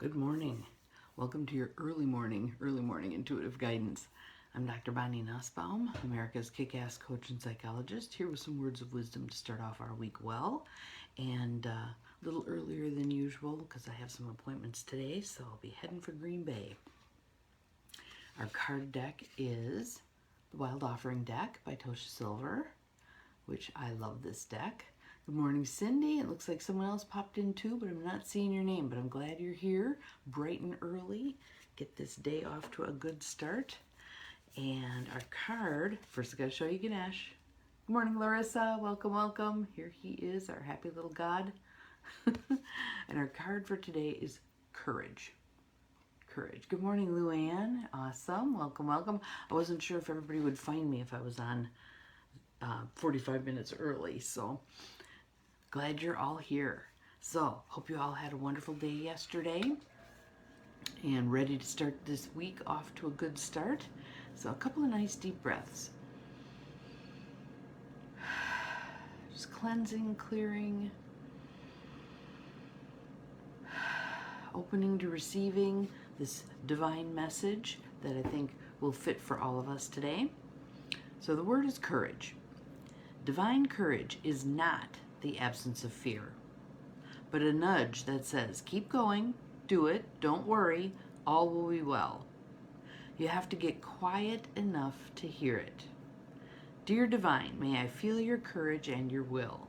Good morning. Welcome to your early morning intuitive guidance. I'm Dr. Bonnie Nussbaum, America's kick-ass coach and psychologist, here with some words of wisdom to start off our week well. And a little earlier than usual because I have some appointments today, so I'll be heading for Green Bay. Our card deck is the Wild Offering deck by Tosha Silver, which I love this deck. Good morning, Cindy. It looks like someone else popped in too, but I'm not seeing your name. But I'm glad you're here, bright and early. Get this day off to a good start. And our card, first I gotta show you Ganesh. Good morning, Larissa. Welcome, welcome. Here he is, our happy little god. And our card for today is Courage. Courage. Good morning, Luann. Awesome. Welcome, welcome. I wasn't sure if everybody would find me if I was on 45 minutes early, so glad you're all here. So, hope you all had a wonderful day yesterday and ready to start this week off to a good start. So, a couple of nice deep breaths. Just cleansing, clearing, opening to receiving this divine message that I think will fit for all of us today. So, the word is courage. Divine courage is not the absence of fear, but a nudge that says, keep going, do it, don't worry, all will be well. You have to get quiet enough to hear it. Dear Divine, may I feel your courage and your will.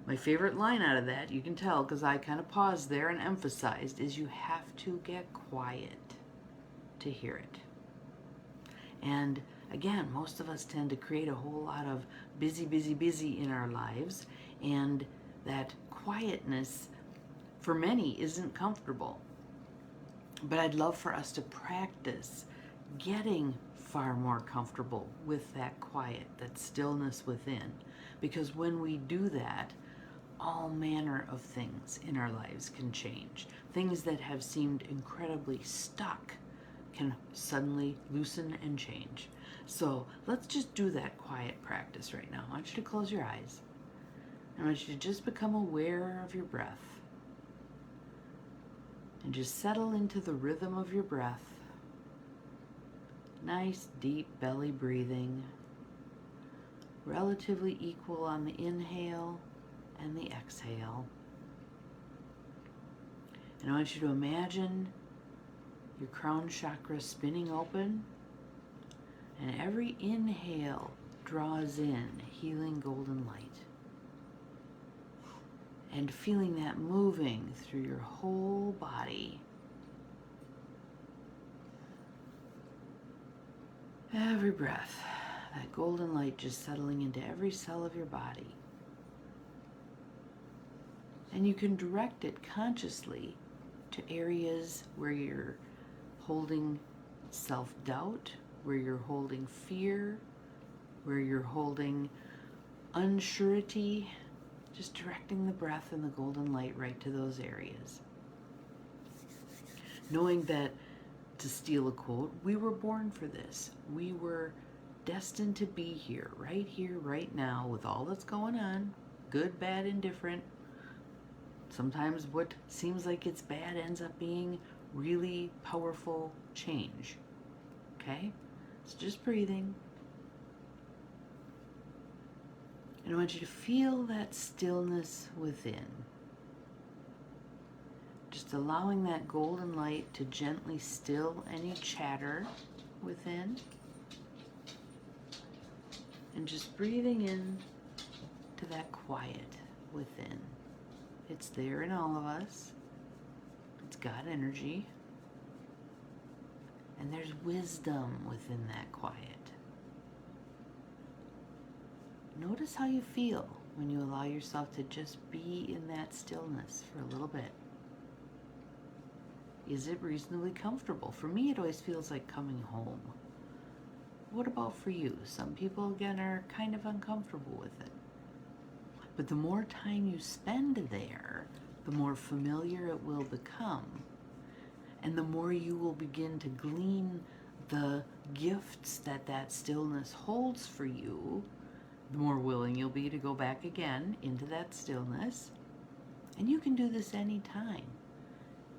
My favorite line out of that, you can tell because I kind of paused there and emphasized, is you have to get quiet to hear it. And again, most of us tend to create a whole lot of busy in our lives, and that quietness for many isn't comfortable. But I'd love for us to practice getting far more comfortable with that quiet, that stillness within. Because when we do that, all manner of things in our lives can change. Things that have seemed incredibly stuck can suddenly loosen and change. So let's just do that quiet practice right now. I want you to close your eyes. I want you to just become aware of your breath. And just settle into the rhythm of your breath. Nice deep belly breathing. Relatively equal on the inhale and the exhale. And I want you to imagine your crown chakra spinning open, and every inhale draws in healing golden light. And feeling that moving through your whole body. Every breath, that golden light just settling into every cell of your body. And you can direct it consciously to areas where you're holding self-doubt, where you're holding fear, where you're holding unsurety, just directing the breath and the golden light right to those areas. Knowing that, to steal a quote, we were born for this. We were destined to be here, right now, with all that's going on, good, bad, indifferent. Sometimes what seems like it's bad ends up being really powerful change. Okay? So just breathing. And I want you to feel that stillness within. Just allowing that golden light to gently still any chatter within. And just breathing in to that quiet within. It's there in all of us. It's God energy. And there's wisdom within that quiet. Notice how you feel when you allow yourself to just be in that stillness for a little bit. Is it reasonably comfortable? For me, it always feels like coming home. What about for you? Some people, again, are kind of uncomfortable with it. But the more time you spend there, the more familiar it will become. And the more you will begin to glean the gifts that that stillness holds for you, the more willing you'll be to go back again into that stillness. And you can do this anytime.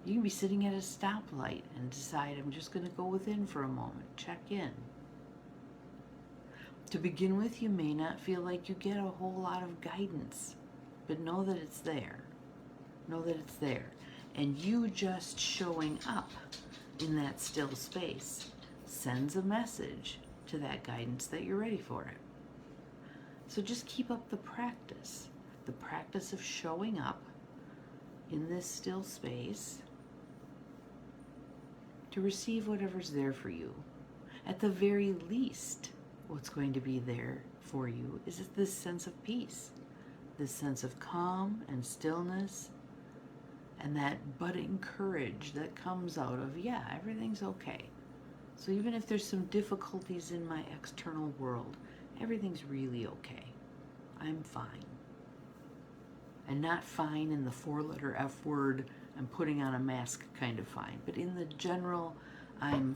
You can be sitting at a stoplight and decide, I'm just going to go within for a moment, check in. To begin with, you may not feel like you get a whole lot of guidance, but know that it's there. Know that it's there. And you just showing up in that still space sends a message to that guidance that you're ready for it. So just keep up the practice of showing up in this still space to receive whatever's there for you. At the very least, what's going to be there for you is this sense of peace, this sense of calm and stillness, and that budding courage that comes out of, yeah, everything's okay. So even if there's some difficulties in my external world, everything's really okay. I'm fine. And not fine in the 4-letter F word, I'm putting on a mask kind of fine, but in the general, I'm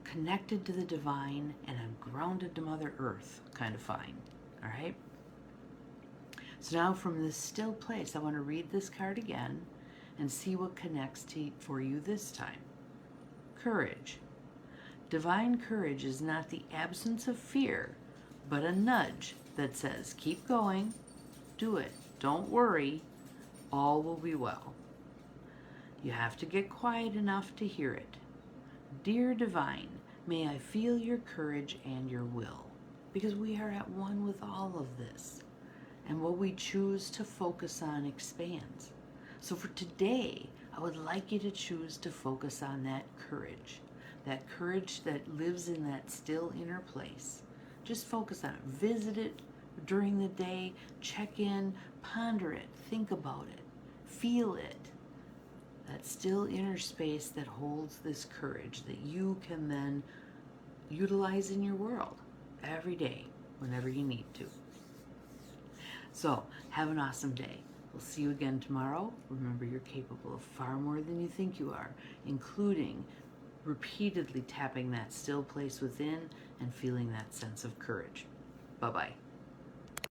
connected to the divine and I'm grounded to Mother Earth kind of fine. All right? So now from this still place, I want to read this card again and see what connects for you this time. Courage. Divine courage is not the absence of fear, but a nudge that says, keep going, do it, don't worry, all will be well. You have to get quiet enough to hear it. Dear Divine, may I feel your courage and your will, because we are at one with all of this, and what we choose to focus on expands. So for today, I would like you to choose to focus on that courage that lives in that still inner place. Just focus on it. Visit it during the day, check in, ponder it, think about it, feel it. That still inner space that holds this courage that you can then utilize in your world every day, whenever you need to. So, have an awesome day. We'll see you again tomorrow. Remember, you're capable of far more than you think you are, including repeatedly tapping that still place within and feeling that sense of courage. Bye-bye.